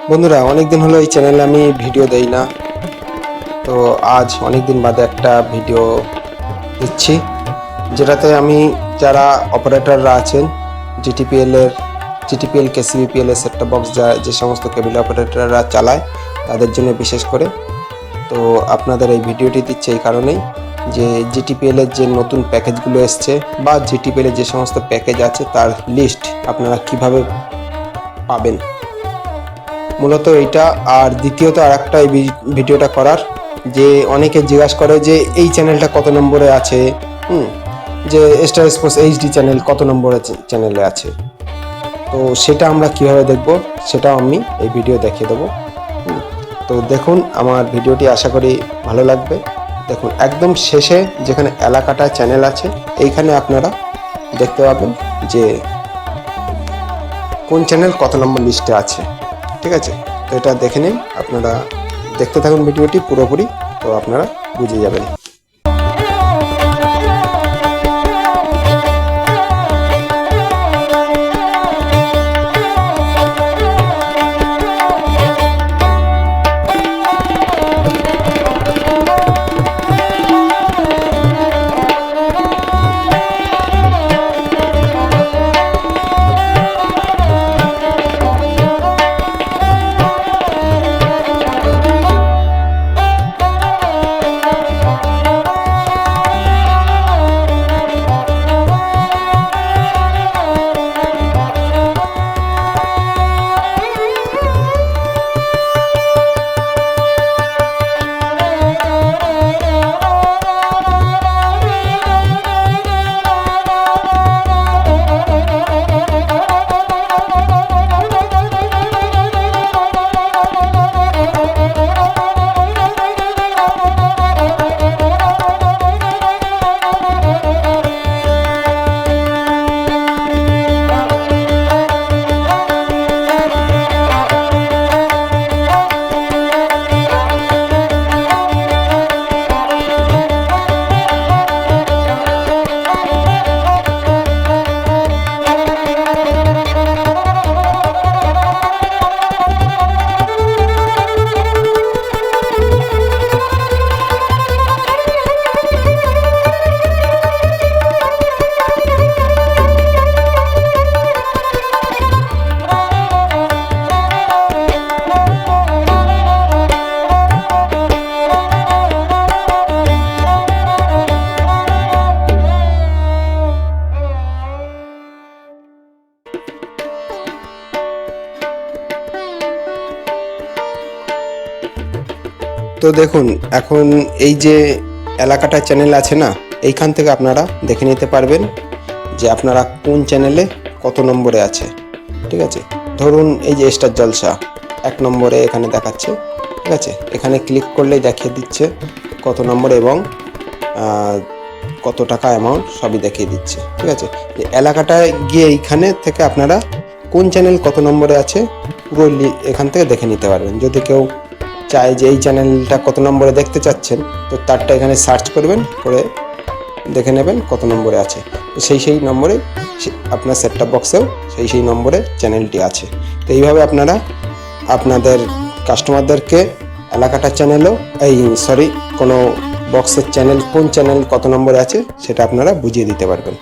বন্ধুরা, অনেকদিন হলো এই চ্যানেলে আমি ভিডিও দেই না। তো আজ অনেকদিন বাদে একটা ভিডিও দিচ্ছি, যেটাতে আমি যারা অপারেটররা আছেন জিটিপিএল কেসিবিপিএল এর সেটটপ বক্স যে সমস্ত কেবল অপারেটররা চালায় তাদের জন্য বিশেষ করে। তো আপনাদের এই ভিডিওটি দিচ্ছে এই কারণেই যে জিটিপিএল এর যে নতুন প্যাকেজগুলো এসছে বা জিটিপিএল এর যে সমস্ত প্যাকেজ আছে তার লিস্ট আপনারা কিভাবে পাবেন, মূলত এইটা। আর দ্বিতীয়ত আর একটা এই ভিডিওটা করার যে অনেকে জিজ্ঞাসা করে যে এই চ্যানেলটা কত নম্বরে আছে, যে স্টার স্পোর্টস এইচডি চ্যানেল কত নম্বরে চ্যানেলে আছে। তো সেটা আমরা কিভাবে দেখব সেটাও আমি এই ভিডিও দেখিয়ে দেবো। তো দেখুন আমার ভিডিওটি, আশা করি ভালো লাগবে। দেখুন একদম শেষে যেখানে এলাকাটা চ্যানেল আছে এইখানে আপনারা দেখতে পাবেন যে কোন চ্যানেল কত নম্বর লিস্টে আছে। ঠিক আছে, তো এটা দেখে নিন, আপনারা দেখতে থাকুন ভিডিওটি পুরোপুরি, তো আপনারা বুঝে যাবেন। তো দেখুন এখন এই যে এলাকাটা চ্যানেল আছে না, এইখান থেকে আপনারা দেখে নিতে পারবেন যে আপনারা কোন চ্যানেলে কত নম্বরে আছে। ঠিক আছে, ধরুন এই যে স্টার জলসা 1 নম্বরে এখানে দেখাচ্ছে। ঠিক আছে, এখানে ক্লিক করলেই দেখিয়ে দিচ্ছে কত নম্বরে এবং কত টাকা অ্যামাউন্ট সবই দেখিয়ে দিচ্ছে। ঠিক আছে, যে এলাকাটায় গিয়ে এইখানে থেকে আপনারা কোন চ্যানেল কত নম্বরে আছে পুরো এখান থেকে দেখে নিতে পারবেন। যদি কেউ চাই যে এই চ্যানেলটা কত নম্বরে দেখতে চাচ্ছেন, তো তারটা এখানে সার্চ করবেন, করে দেখে নেবেন কত নম্বরে আছে। তো সেই নম্বরে আপনার সেটটপ বক্সেও সেই নম্বরে চ্যানেলটি আছে। তো এইভাবে আপনারা আপনাদের কাস্টমারদেরকে এলাকাটা চ্যানেলও কোনো বক্সের চ্যানেল কোন চ্যানেল কত নম্বরে আছে সেটা আপনারা বুঝিয়ে দিতে পারবেন।